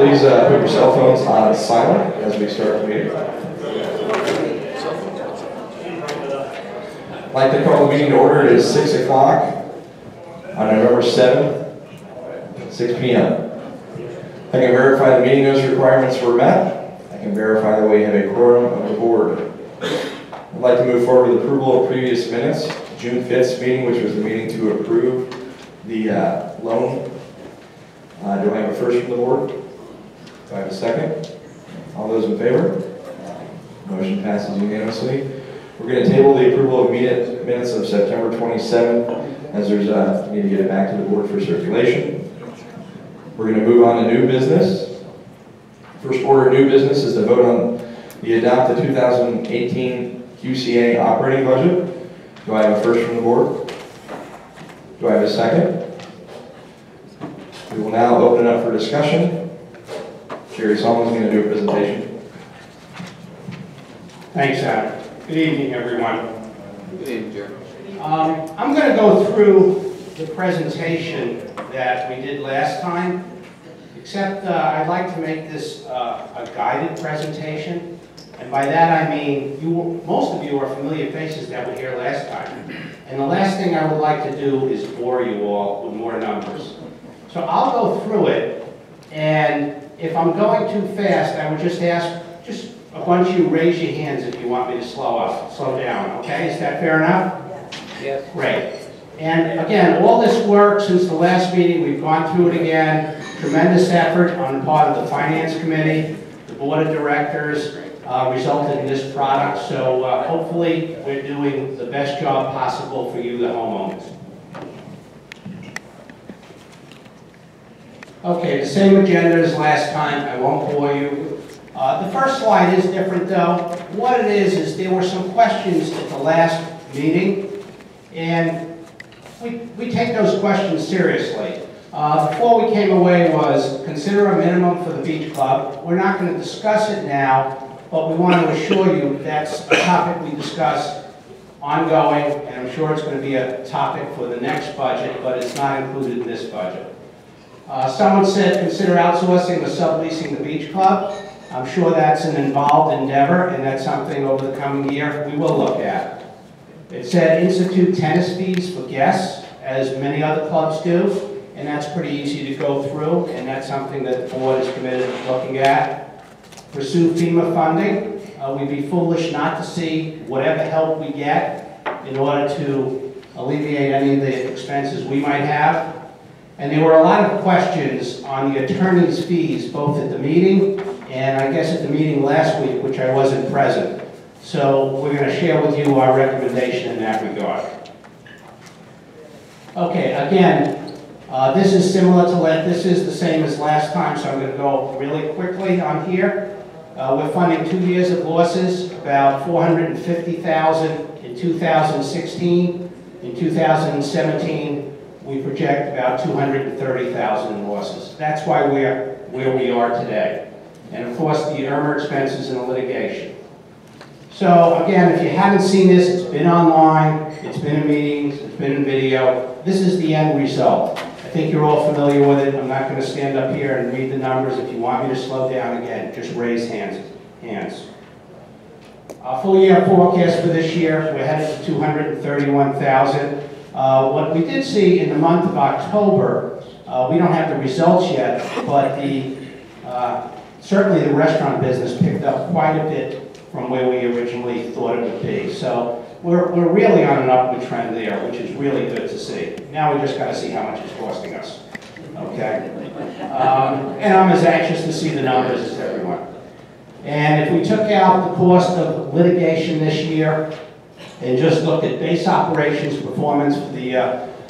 please put your cell phones on silent as we start the meeting. I'd like to call the meeting to order. It is 6 o'clock on November 7th, 6 p.m. I can verify the meeting notice requirements were met. I can verify that we have a quorum of the board. I'd like to move forward with approval of previous minutes. June 5th meeting, which was the meeting to approve the loan. Do I have a first from the board? Do I have a second? All those in favor? Motion passes unanimously. We're going to table the approval of minutes of September 27th, as there's we need to get it back to the board for circulation. We're going to move on to new business. First order of new business is to vote on the adopt the 2018 QCA operating budget. Do I have a first from the board? Do I have a second? We will now open it up for discussion. Jerry Solomon is going to do a presentation. Thanks, Adam. Good evening, everyone. Good evening, Jerry. I'm going to go through the presentation that we did last time, except I'd like to make this a guided presentation. And by that I mean, most of you are familiar faces that were here last time. And the last thing I would like to do is bore you all with more numbers. So I'll go through it, and if I'm going too fast, I would just ask a bunch of you raise your hands if you want me to slow down, okay? Is that fair enough? Yes. Great. And again, all this work since the last meeting, we've gone through it again. Tremendous effort on the part of the Finance Committee, the Board of Directors, resulted in this product. So hopefully we're doing the best job possible for you, the homeowners. Okay, the same agenda as last time. I won't bore you. The first slide is different though. What it is there were some questions at the last meeting, and we take those questions seriously. The thought we came away was consider a minimum for the beach club. We're not going to discuss it now, but we want to assure you that's a topic we discuss ongoing, and I'm sure it's going to be a topic for the next budget, but it's not included in this budget. Someone said consider outsourcing or subleasing the beach club. I'm sure that's an involved endeavor, and that's something over the coming year we will look at. It said institute tennis fees for guests, as many other clubs do, and that's pretty easy to go through, and that's something that the board is committed to looking at. Pursue FEMA funding. We'd be foolish not to see whatever help we get in order to alleviate any of the expenses we might have. And there were a lot of questions on the attorney's fees, both at the meeting and I guess at the meeting last week, which I wasn't present. So we're going to share with you our recommendation in that regard. Okay, again, this is similar to this is the same as last time, so I'm going to go really quickly on here. We're funding 2 years of losses, about $450,000 in 2016. In 2017, we project about $230,000 in losses. That's why we're where we are today. And of course, the IRMA expenses and the litigation. So again, if you haven't seen this, it's been online, it's been in meetings, it's been in video. This is the end result. I think you're all familiar with it. I'm not going to stand up here and read the numbers. If you want me to slow down again, just raise hands. Our full year forecast for this year, we're headed to $231,000. What we did see in the month of October, we don't have the results yet, but certainly the restaurant business picked up quite a bit from where we originally thought it would be. So we're really on an upward trend there, which is really good to see. Now we just got to see how much it's costing us. Okay? And I'm as anxious to see the numbers as everyone. And if we took out the cost of litigation this year and just looked at base operations performance for the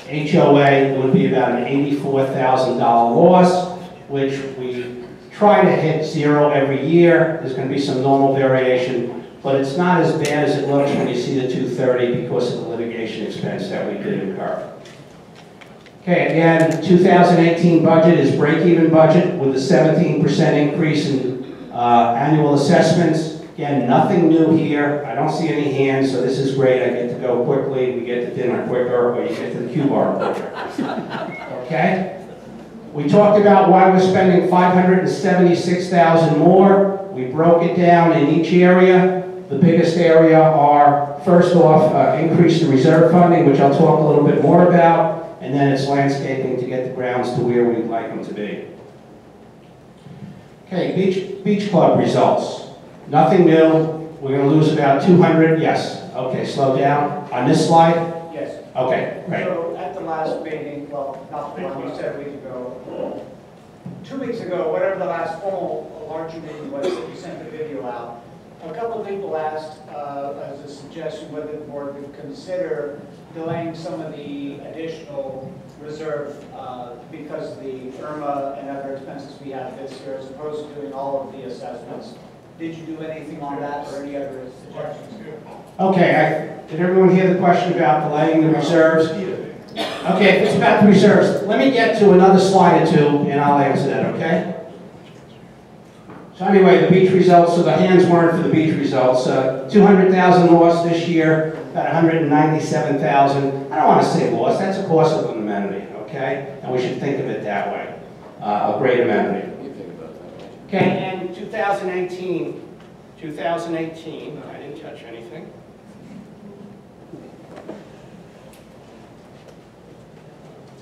HOA, it would be about an $84,000 loss, which we try to hit zero every year. There's going to be some normal variation, but it's not as bad as it looks when you see the 230 because of the litigation expense that we did incur. Okay, again, 2018 budget is break-even budget with a 17% increase in annual assessments. Again, nothing new here. I don't see any hands, so this is great. I get to go quickly. We get to dinner quicker, or you get to the Q bar quicker. Okay? We talked about why we're spending $576,000 more. We broke it down in each area. The biggest area are, first off, increase the reserve funding, which I'll talk a little bit more about, and then it's landscaping to get the grounds to where we'd like them to be. Okay, beach club results. Nothing new. We're going to lose about 200, yes. Okay, slow down. On this slide? Yes. Okay, great. So at the last meeting, well, not the one you said a week ago, 2 weeks ago, whatever the last formal larger meeting was that you sent the video out, a couple of people asked as a suggestion whether the board would consider delaying some of the additional reserve because of the IRMA and other expenses we have this year, as opposed to doing all of the assessments. Did you do anything on that or any other suggestions? Okay, did everyone hear the question about delaying the reserves? Okay, if it's about the reserves, let me get to another slide or two and I'll answer that, okay? So anyway, the beach results, so the hands weren't for the beach results. 200,000 lost this year, about 197,000. I don't want to say lost, that's a cost of an amenity, okay? And we should think of it that way, a great amenity. Okay, and 2018, I didn't touch anything.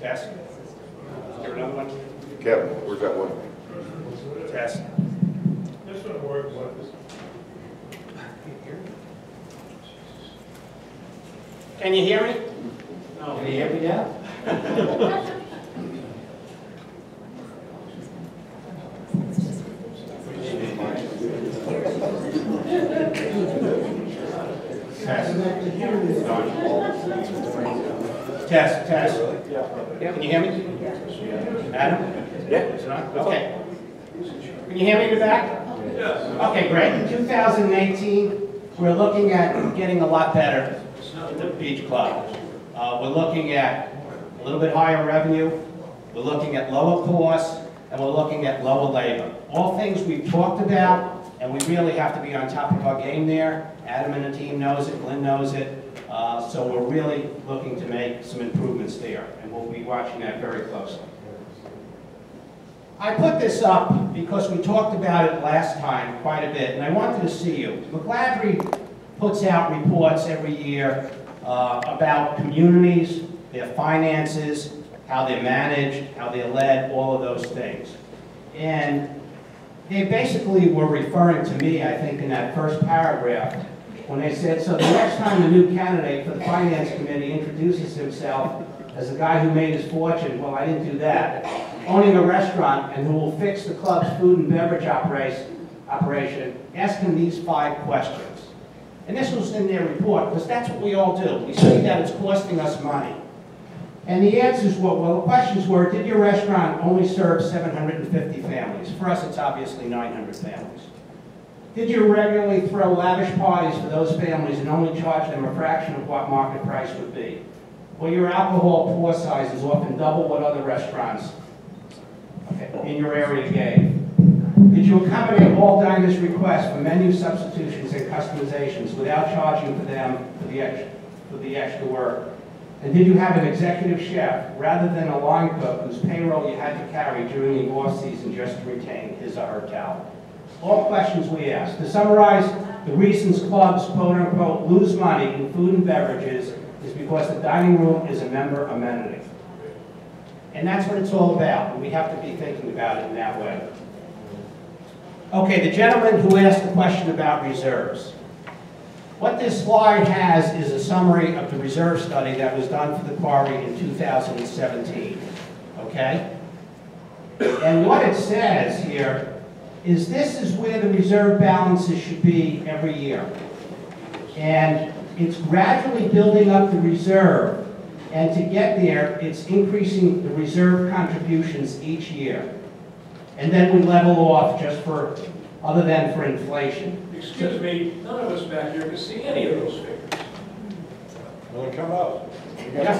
Test. Is there another one? Kevin, where's that one? Test. This one works. Can you hear me? No. Can you hear me now? Test. Test. Can you hear me? Adam? Yeah. It's not? Okay. Can you hear me in the back? Yes. Okay, great. In 2018, we're looking at getting a lot better at the beach club. We're looking at a little bit higher revenue, we're looking at lower costs, and we're looking at lower labor. All things we've talked about, and we really have to be on top of our game there. Adam and the team knows it, Glenn knows it, so we're really looking to make some improvements there, and we'll be watching that very closely. I put this up because we talked about it last time quite a bit, and I wanted to see you. McGladrey puts out reports every year about communities, their finances, how they're managed, how they're led, all of those things. And they basically were referring to me, I think, in that first paragraph, when they said, so the next time the new candidate for the Finance Committee introduces himself as a guy who made his fortune, well, I didn't do that, owning a restaurant and who will fix the club's food and beverage operation, ask him these 5 questions. And this was in their report, because that's what we all do. We see that it's costing us money. And the answers were, well, the questions were, did your restaurant only serve 750 families? For us, it's obviously 900 families. Did you regularly throw lavish parties for those families and only charge them a fraction of what market price would be? Well, your alcohol pour size is often double what other restaurants in your area gave. Did you accommodate all diners' requests for menu substitutions and customizations without charging for them for the extra work? And did you have an executive chef rather than a line cook whose payroll you had to carry during the off-season just to retain his or her talent? All questions we asked. To summarize, the reasons clubs, quote-unquote, lose money in food and beverages is because the dining room is a member amenity. And that's what it's all about, and we have to be thinking about it in that way. Okay, the gentleman who asked the question about reserves. What this slide has is a summary of the reserve study that was done for the quarry in 2017, okay? And what it says here is this is where the reserve balances should be every year. And it's gradually building up the reserve, and to get there, it's increasing the reserve contributions each year. And then we level off just for, other than for inflation. Excuse me, none of us back here can see any of those figures. Well, come up. Yeah.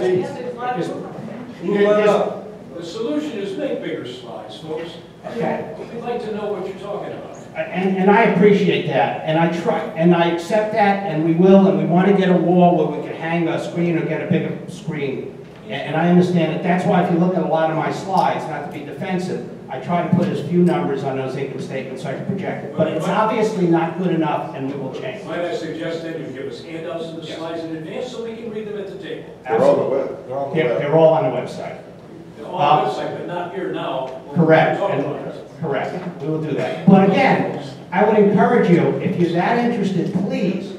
Move it up. The solution is make bigger slides, folks. Okay. We'd like to know what you're talking about. And I appreciate that, and I try, and I accept that, and we will, and we want to get a wall where we can hang a screen or get a bigger screen And I understand that. That's why if you look at a lot of my slides, not to be defensive, I try to put as few numbers on those income statements so I can project it. But it's obviously not good enough, and we will change. Might I suggest then you give us handouts of the slides in advance so we can read them at the table? They're on the web. They're on the web. They're all on the website. They're on the website, but not here now. when we're Correct. talking And- about it. Correct. We will do that. But again, I would encourage you, if you're that interested, please,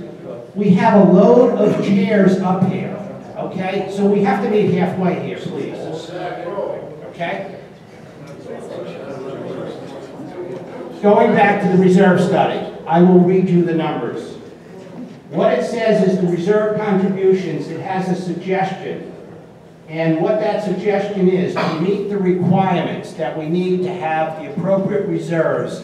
we have a load of chairs up here, okay? So we have to meet halfway here, please. Okay? Going back to the reserve study, I will read you the numbers. What it says is the reserve contributions, it has a suggestion. And what that suggestion is, to meet the requirements that we need to have the appropriate reserves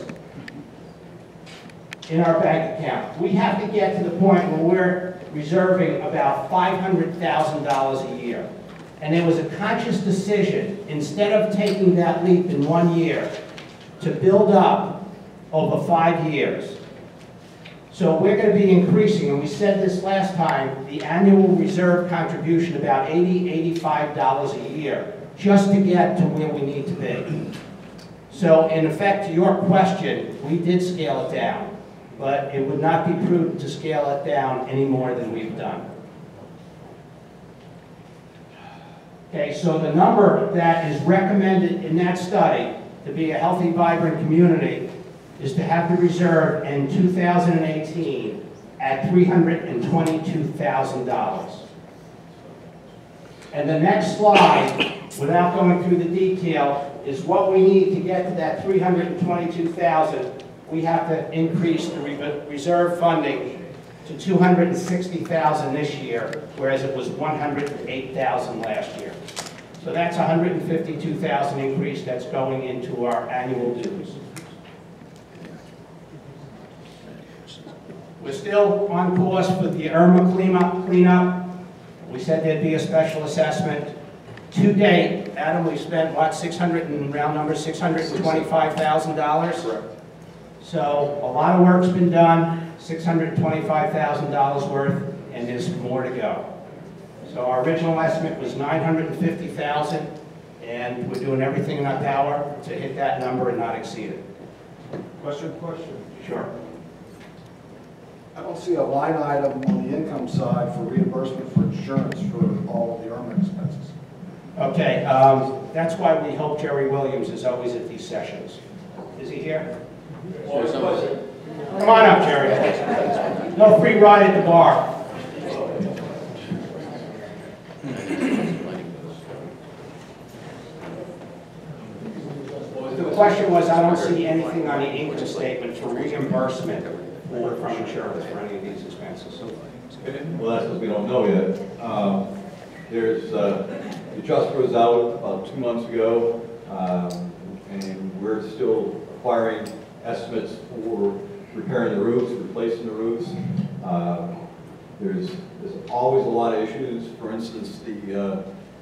in our bank account. We have to get to the point where we're reserving about $500,000 a year. And there was a conscious decision, instead of taking that leap in 1 year, to build up over 5 years. So we're going to be increasing, and we said this last time, the annual reserve contribution about $80, $85 a year, just to get to where we need to be. So in effect, to your question, we did scale it down, but it would not be prudent to scale it down any more than we've done. Okay, so the number that is recommended in that study to be a healthy, vibrant community is to have the reserve in 2018 at $322,000. And the next slide, without going through the detail, is what we need to get to that $322,000. We have to increase the reserve funding to $260,000 this year, whereas it was $108,000 last year. So that's a $152,000 increase that's going into our annual dues. We're still on course for the Irma cleanup. We said there'd be a special assessment. To date, Adam, we spent what, round number, $625,000? Correct. So a lot of work's been done, $625,000 worth, and there's more to go. So our original estimate was $950,000, and we're doing everything in our power to hit that number and not exceed it. Question? Sure. I don't see a line item on the income side for reimbursement for insurance for all of the Irma expenses. Okay, that's why we hope Jerry Williams is always at these sessions. Is he here? Come on up, Jerry. No free ride at the bar. The question was, I don't see anything on the income statement for reimbursement from insurance for any of these expenses. Well, that's because we don't know yet. The adjuster was out about 2 months ago, and we're still acquiring estimates for repairing the roofs, replacing the roofs. There's always a lot of issues. For instance,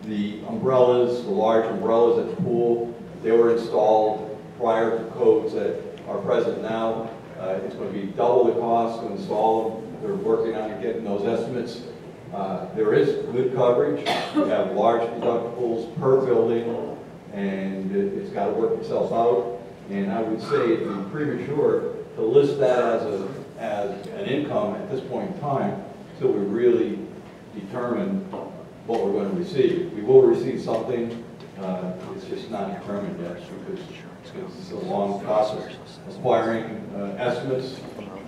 the umbrellas, the large umbrellas at the pool, they were installed prior to codes that are present now. It's going to be double the cost to install them. They're working on getting those estimates. There is good coverage. We have large deductibles per building, and it's got to work itself out. And I would say it'd be premature to list that as an income at this point in time until we really determine what we're going to receive. We will receive something. It's just not determined yet because it's a long process. Acquiring estimates.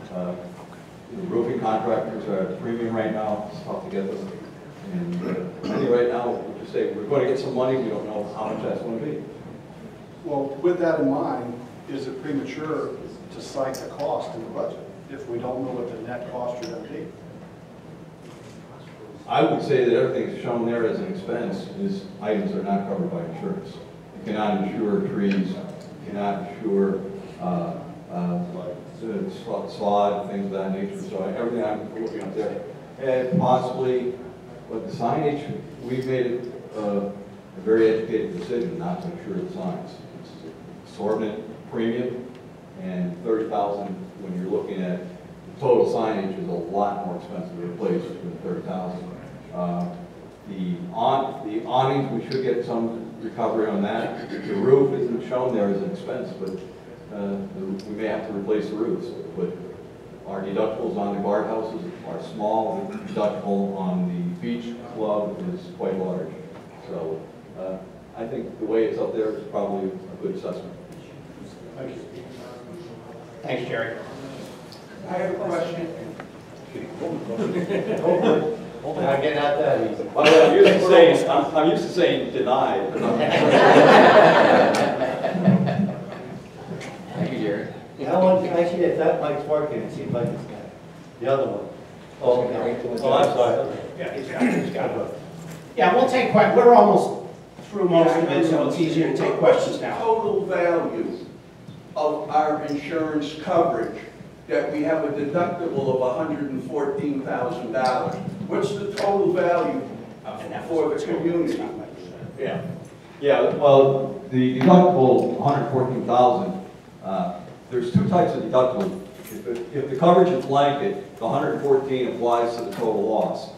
The roofing contractors are at a premium right now. It's tough to get them. And anyway, right now, we'll just say we're going to get some money. We don't know how much that's going to be. Well, with that in mind, is it premature to cite the cost in the budget if we don't know what the net cost you're going to be? I would say that everything's shown there as an expense is items that are not covered by insurance. You cannot insure trees. You cannot insure sod, things of that nature. So everything I'm looking up there. And possibly, with the signage, we've made it a very educated decision not to insure the signs. It's assortment premium, and $30,000 when you're looking at the total signage is a lot more expensive to replace than $30,000. The awnings, we should get some recovery on that. The roof isn't shown there as an expense, but we may have to replace the roofs. But our deductibles on the guardhouses are small. The deductible on the beach club is quite large. So I think the way it's up there is probably a good assessment. Thank you. Thanks, Jerry. I have a question. Not getting out that easy. By the way, I'm used to saying denied. Thank you, Jerry. That one, actually, if that mic's working, it seems like it's not. The other one. Oh, okay. Oh, I'm sorry. Yeah, he's got it. Yeah, we'll take questions. We're almost through most of it, so it's easier to take questions now. Total value of our insurance coverage, that we have a deductible of $114,000. What's the total value for the community? Yeah. Yeah, well, the deductible, $114,000, there's two types of deductible. If the coverage is blanket, the $114 applies to the total loss.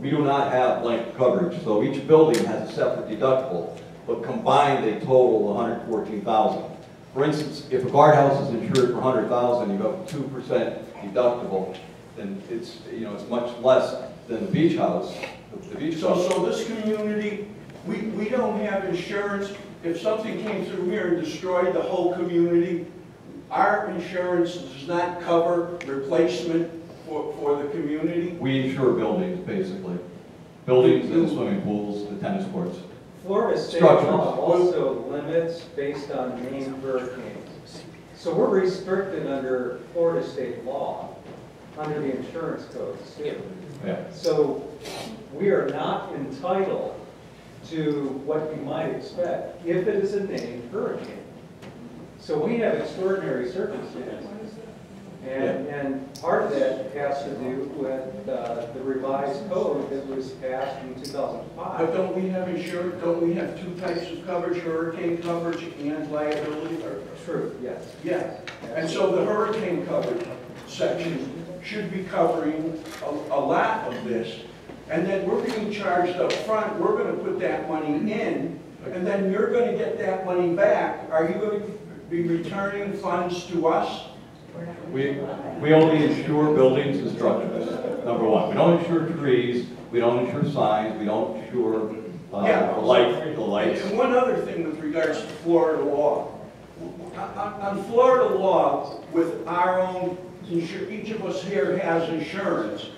We do not have blanket coverage, so each building has a separate deductible, but combined they total $114,000. For instance, if a guardhouse is insured for $100,000, you have a 2% deductible, then it's much less than the beach house. The beach house. So this community, we don't have insurance. If something came through here and destroyed the whole community, our insurance does not cover replacement for the community? We insure buildings, basically. Buildings and swimming pools, the tennis courts. Florida state Structures. law also limits based on named hurricanes. So we're restricted under Florida state law, under the insurance codes too. Yeah. So we are not entitled to what you might expect if it is a named hurricane. So we have extraordinary circumstances. And part of that has to do with the revised code that was passed in 2005. But don't we have insurance, don't we have two types of coverage, hurricane coverage and liability? True, yes. Yeah, and so the hurricane coverage section should be covering a lot of this. And then we're being charged up front, we're gonna put that money in, and then you're gonna get that money back. Are you gonna be returning funds to us? We only insure buildings and structures, number one. We don't insure trees, we don't insure signs, we don't insure the lights. And one other thing with regards to Florida law. On Florida law, with our own, each of us here has insurance.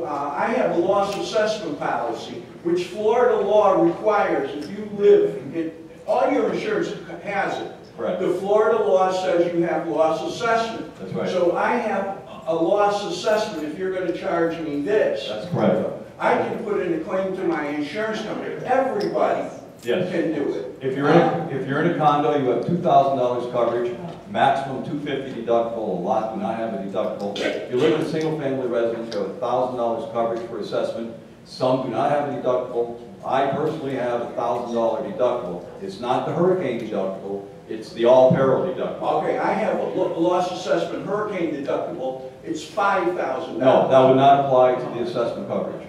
I have a loss assessment policy, which Florida law requires if you live in, all your insurance has it. Correct. The Florida law says you have loss assessment. That's right. So I have a loss assessment if you're going to charge me this. That's correct. I can put in a claim to my insurance company. Everybody Yes. can do it. If you're in a condo, you have $2,000 coverage, maximum $250 deductible. A lot do not have a deductible. If you live in a single-family residence, you have $1,000 coverage for assessment. Some do not have a deductible. I personally have a $1,000 deductible. It's not the hurricane deductible. It's the all-peril deductible. Okay, I have a loss assessment hurricane deductible. It's $5,000. No, that would not apply to the assessment coverage.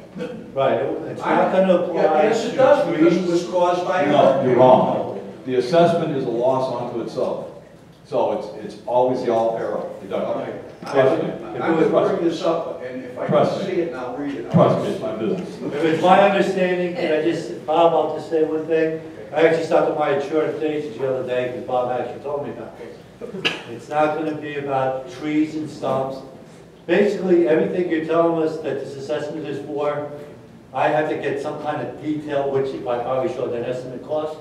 Right, it's not going to apply. Yes, it does, because it was caused by a No, hurricane. you're wrong. The assessment is a loss unto itself. So it's always the all-peril deductible. Trust me. I'm going to bring this up, and if I Trust can me. see it, I'll read it. Trust me, it's my business. If it's my understanding, Bob, I'll just say one thing. I actually stopped at my insurance agent the other day because Bob actually told me about this. It's not going to be about trees and stumps. Basically, everything you're telling us that this assessment is for, I have to get some kind of detail, which if I probably showed that estimate cost,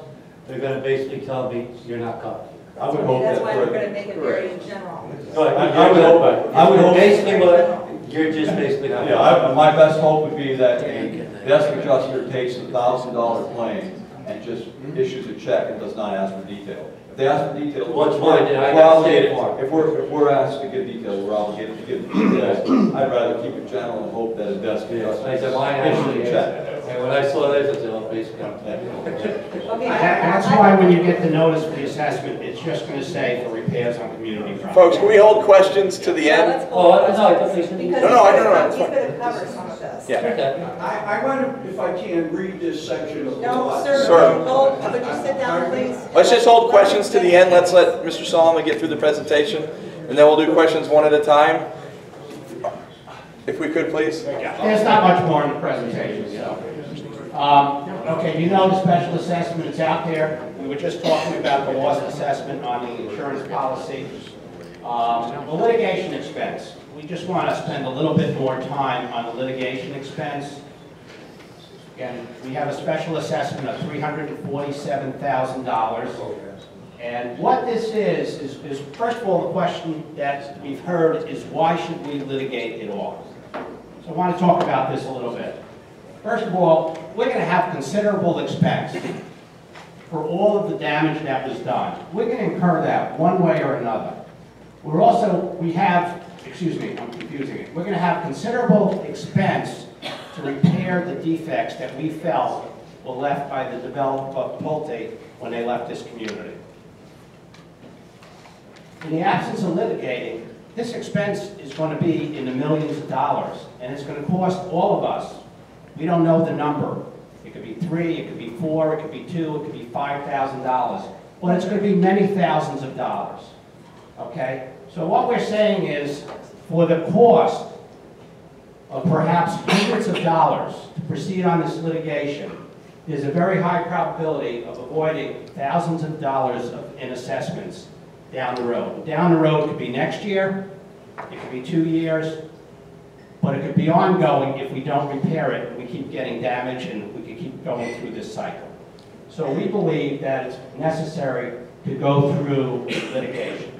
they're going to basically tell me you're not covered. I would hope That's that. why we're going to make it very general. I would hope. Basically, what you're just basically not. Yeah, my best hope would be that the desk adjuster takes a $1,000 claim and just issues a check and does not ask for detail. If they ask for detail, What's we're mine? I we're got to obligated. say it. If we're asked to give details, we're obligated to give details. I'd rather keep it general and hope that a desk Yes, I said adjuster mine issues actually a check. And when I saw this, I said, oh, basically, I'm Okay. That's why when you get the notice for the assessment, it's just going to say for repairs on community property. Folks, can we hold questions to the end? Let's go. Oh, I thought they should- Because No, no, I don't know, he's it's going to cover some of this. Yeah. Okay. I want to, if I can, read this section of the No, law. sir, Sir. hold, would you sit down, please? Let's just hold questions to the end. Let's let Mr. Solomon get through the presentation, and then we'll do questions one at a time. If we could, please. There's not much more in the presentation, so. Okay, you know the special assessment is out there. We were just talking about the loss assessment on the insurance policy. The litigation expense. We just want to spend a little bit more time on the litigation expense. Again, we have a special assessment of $347,000. And what this is first of all, the question that we've heard is why should we litigate it all? So I want to talk about this a little bit. First of all, we're going to have considerable expense for all of the damage that was done. We're going to incur that one way or another. I'm confusing it. We're going to have considerable expense to repair the defects that we felt were left by the developer of Pulte when they left this community. In the absence of litigating, this expense is going to be in the millions of dollars, and it's going to cost all of us. We don't know the number. It could be 3, it could be 4, it could be 2, it could be $5,000, but it's going to be many thousands of dollars. Okay? So what we're saying is, for the cost of perhaps hundreds of dollars to proceed on this litigation, there's a very high probability of avoiding thousands of dollars in assessments down the road. Down the road could be next year, it could be 2 years, but it could be ongoing if we don't repair it, we keep getting damage, and we could keep going through this cycle. So we believe that it's necessary to go through litigation.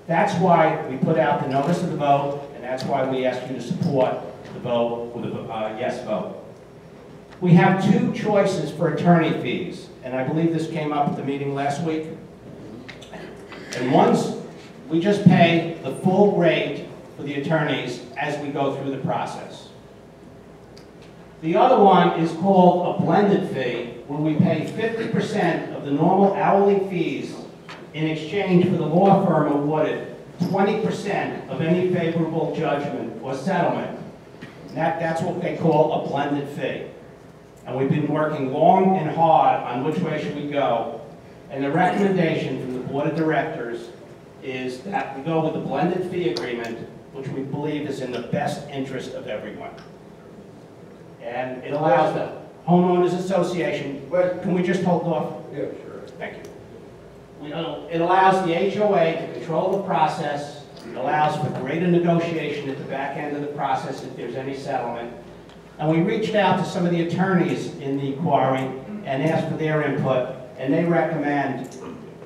That's why we put out the notice of the vote, and that's why we ask you to support the vote with a yes vote. We have 2 choices for attorney fees, and I believe this came up at the meeting last week. And one's, we just pay the full rate for the attorneys as we go through the process. The other one is called a blended fee, where we pay 50% of the normal hourly fees in exchange for the law firm awarded 20% of any favorable judgment or settlement. And that's what they call a blended fee. And we've been working long and hard on which way should we go. And the recommendation from the Board of Directors is that we go with the blended fee agreement, which we believe is in the best interest of everyone. And it allows the homeowners association, can we just hold off? Yeah, sure. Thank you. It allows the HOA to control the process. It allows for greater negotiation at the back end of the process if there's any settlement. And we reached out to some of the attorneys in the quarry and asked for their input, and they recommend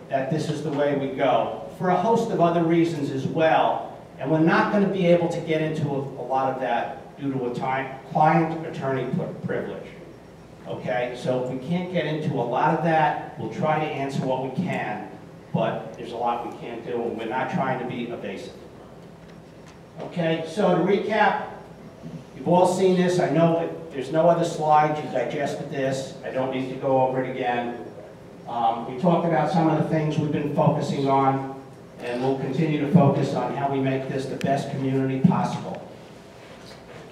that this is the way we go, for a host of other reasons as well. And we're not going to be able to get into a lot of that due to a client-attorney privilege. Okay, so we can't get into a lot of that. We'll try to answer what we can, but there's a lot we can't do, and we're not trying to be evasive. Okay, so to recap, you've all seen this. I know there's no other slides. You digested this. I don't need to go over it again. We talked about some of the things we've been focusing on, and we'll continue to focus on how we make this the best community possible.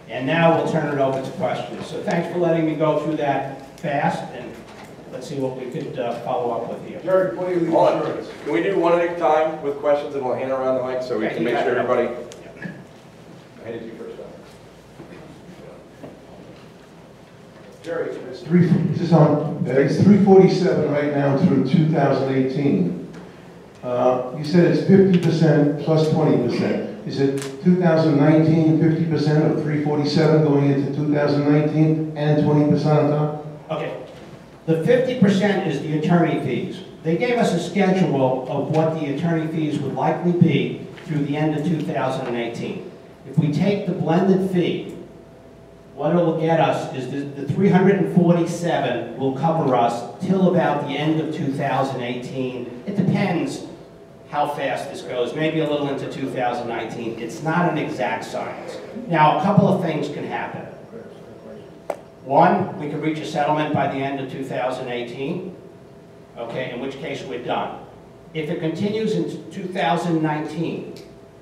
And now we'll turn it over to questions. So thanks for letting me go through that fast, and let's see what we could follow up with here. Jerry, before you leave Hold on. insurance. Can we do one at a time with questions, and we'll hand around the mic so we Okay, can you make got sure it. everybody... I handed you first. Jerry, It's 347 right now through 2018. You said it's 50% plus 20%. Is it 2019, 50% of 347 going into 2019 and 20% on top? Okay. The 50% is the attorney fees. They gave us a schedule of what the attorney fees would likely be through the end of 2018. If we take the blended fee, what it will get us is the 347 will cover us till about the end of 2018. It depends how fast this goes, maybe a little into 2019. It's not an exact science. Now, a couple of things can happen. One, we could reach a settlement by the end of 2018, okay, in which case we're done. If it continues into 2019,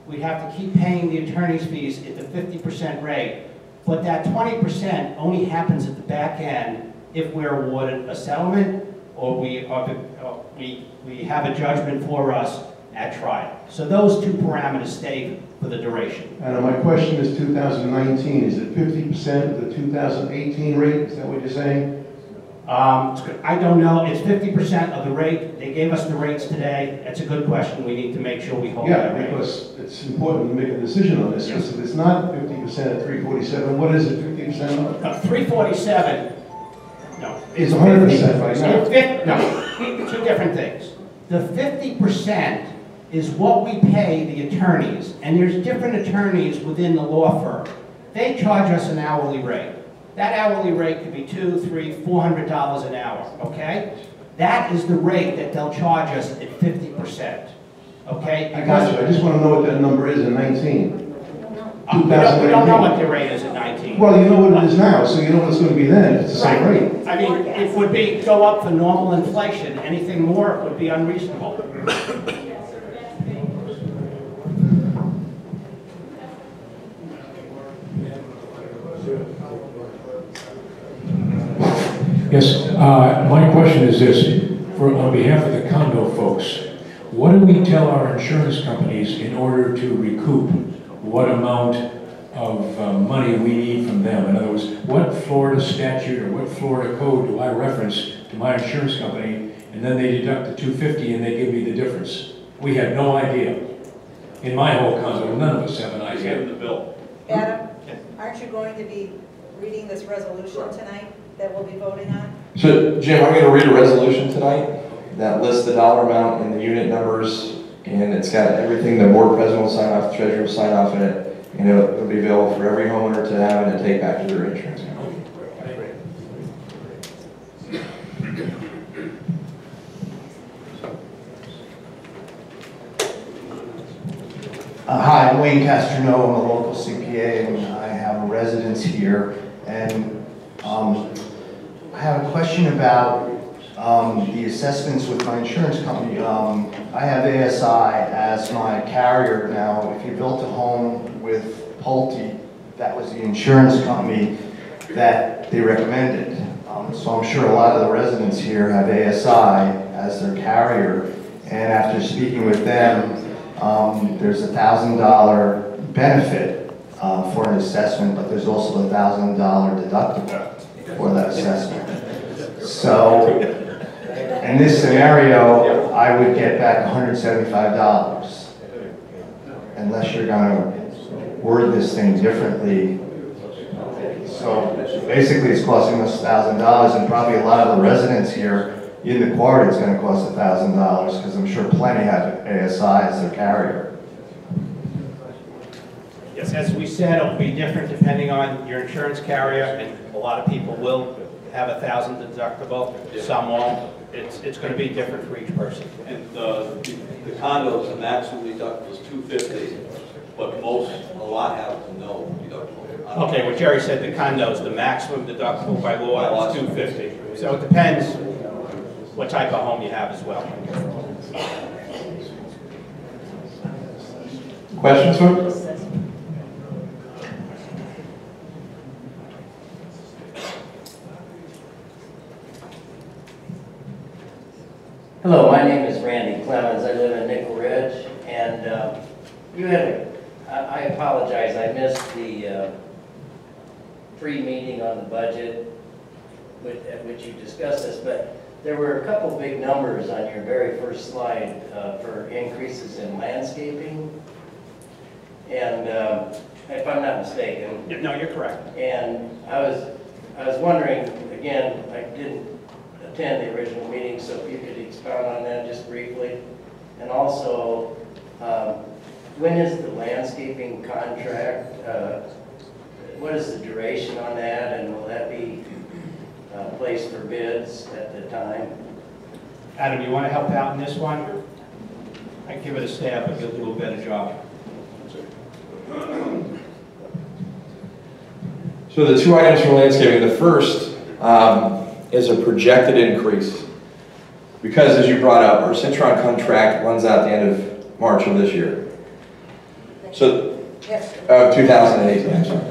we'd have to keep paying the attorney's fees at the 50% rate, but that 20% only happens at the back end if we're awarded a settlement or we have a judgment for us at trial. So those two parameters stay for the duration. And my question is 2019, is it 50% of the 2018 rate? Is that what you're saying? I don't know, it's 50% of the rate. They gave us the rates today. That's a good question. We need to make sure we hold that rate. Because it's important to make a decision on this, because if it's not 50% at 347, what is it, 50% of? 347, no. It's 100% right now. No, two different things. The 50% is what we pay the attorneys, and there's different attorneys within the law firm. They charge us an hourly rate. That hourly rate could be $200, $300, $400 an hour, okay? That is the rate that they'll charge us at 50%, okay? I got you, I just want to know what that number is in 19. We don't know what the rate is at 19. Well, you know what it is now, so you know what it's going to be then, if it's the same rate. I mean, it would be, go up for normal inflation. Anything more would be unreasonable. Yes, my question is this, on behalf of the condo folks, what do we tell our insurance companies in order to recoup what amount of money we need from them? In other words, what Florida statute or what Florida code do I reference to my insurance company, and then they deduct the $250 and they give me the difference? We have no idea. In my whole condo, none of us have an idea. The bill. Adam, aren't you going to be reading this resolution tonight that we'll be voting on? So, Jim, I'm going to read a resolution tonight that lists the dollar amount and the unit numbers, and it's got everything the board president will sign off, the treasurer will sign off in it, and it'll be available for every homeowner to have and to take back to their insurance company. Hi, I'm Wayne Castroneau. I'm a local CPA and I have a residence here. And I have a question about the assessments with my insurance company. I have ASI as my carrier now. If you built a home with Pulte, that was the insurance company that they recommended. So I'm sure a lot of the residents here have ASI as their carrier. And after speaking with them, there's a $1,000 benefit for an assessment, but there's also a $1,000 deductible for that assessment. So in this scenario, I would get back $175, unless you're going to word this thing differently. So basically, it's costing us $1,000, and probably a lot of the residents here in the quart, it's going to cost $1,000, because I'm sure plenty have ASI as their carrier. Yes, as we said, it'll be different depending on your insurance carrier, and a lot of people will have $1,000 deductible, some won't. It's going to be different for each person. And the condos, the maximum deductible is $250, but a lot have no deductible. Okay, what Jerry said, the condos, the maximum deductible by law is $250. So it depends what type of home you have as well. Questions, folks? Hello, my name is Randy Clemens. I live in Nickel Ridge, and you had I apologize, I missed the pre-meeting on the budget at which you discussed this, but there were a couple big numbers on your very first slide for increases in landscaping, and if I'm not mistaken. No, you're correct. And I was wondering, again, I didn't attend the original meeting, so if you could expound on that just briefly. And also, when is the landscaping contract? What is the duration on that, and will that be placed for bids at the time? Adam, you want to help out in this one? I can give it a stab, but you'll do a better job. So the two items from landscaping, the first is a projected increase. Because as you brought up, our Cintron contract runs out the end of March of this year. So, of 2018, I'm sorry.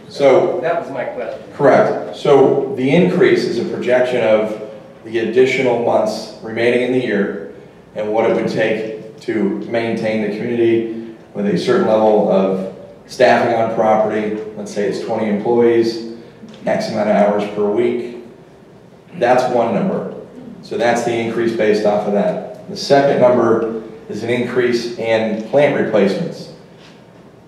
So, that was my question. correct. So the increase is a projection of the additional months remaining in the year and what it would take to maintain the community with a certain level of staffing on property. Let's say it's 20 employees, X amount of hours per week. That's one number. So that's the increase based off of that. The second number is an increase in plant replacements.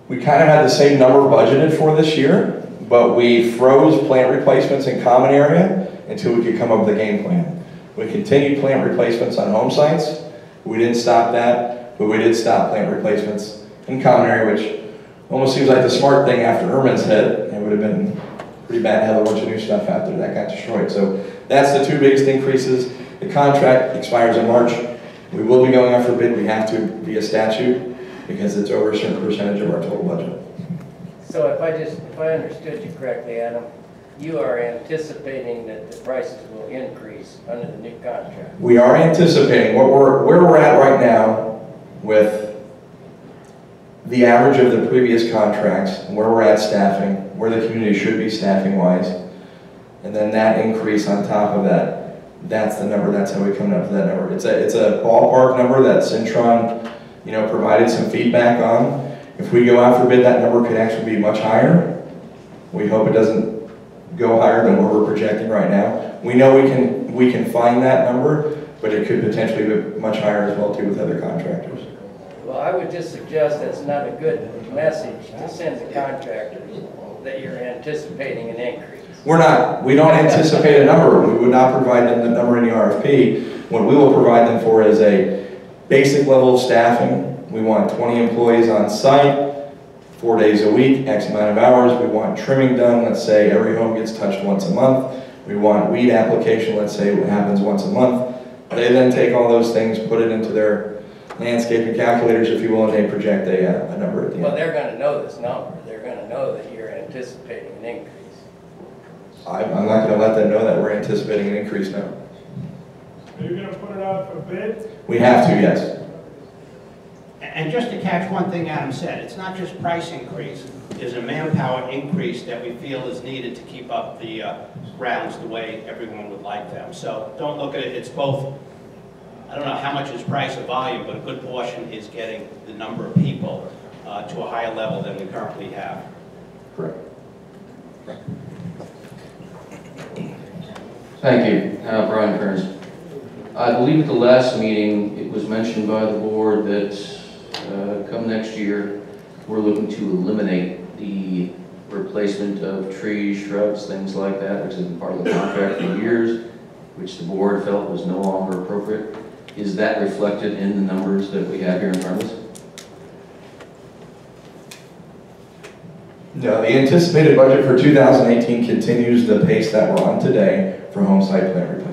We kind of had the same number budgeted for this year, but we froze plant replacements in common area until we could come up with a game plan. We continued plant replacements on home sites. We didn't stop that, but we did stop plant replacements in common area, which almost seems like the smart thing after Irma's hit. It would have been pretty bad to have a bunch of new stuff after that got destroyed. So that's the two biggest increases. The contract expires in March. We will be going out for bid. We have to via statute because it's over a certain percentage of our total budget. So if I understood you correctly, Adam, you are anticipating that the prices will increase under the new contract. We are anticipating where we're at right now with the average of the previous contracts, and where we're at staffing, where the community should be staffing wise, and then that increase on top of that. That's the number. That's how we come up with that number. It's a ballpark number that Cintron, provided some feedback on. If we go out for bid, that number could actually be much higher. We hope it doesn't go higher than what we're projecting right now. We know we can find that number, but it could potentially be much higher as well too with other contractors. Well, I would just suggest that's not a good message to send to contractors that you're anticipating an increase. We don't anticipate a number. We would not provide them the number in the RFP. What we will provide them for is a basic level of staffing. We want 20 employees on site, 4 days a week, X amount of hours. We want trimming done. Let's say every home gets touched once a month. We want weed application. Let's say it happens once a month. They then take all those things, put it into their landscaping calculators, if you will, and they project a number at the end. Well, they're going to know this number. They're going to know that you're anticipating an increase. I'm not going to let them know that we're anticipating an increase now. Are you going to put it out for bid? We have to, yes. And just to catch one thing Adam said, it's not just price increase, there's a manpower increase that we feel is needed to keep up the grounds the way everyone would like them. So don't look at it, it's both, I don't know how much is price or volume, but a good portion is getting the number of people to a higher level than we currently have. Correct. Thank you. Brian Kearns. I believe at the last meeting, it was mentioned by the board that come next year, we're looking to eliminate the replacement of trees, shrubs, things like that, which has been part of the contract for years, which the board felt was no longer appropriate. Is that reflected in the numbers that we have here in front of us? No, the anticipated budget for 2018 continues the pace that we're on today for home site plant replacement.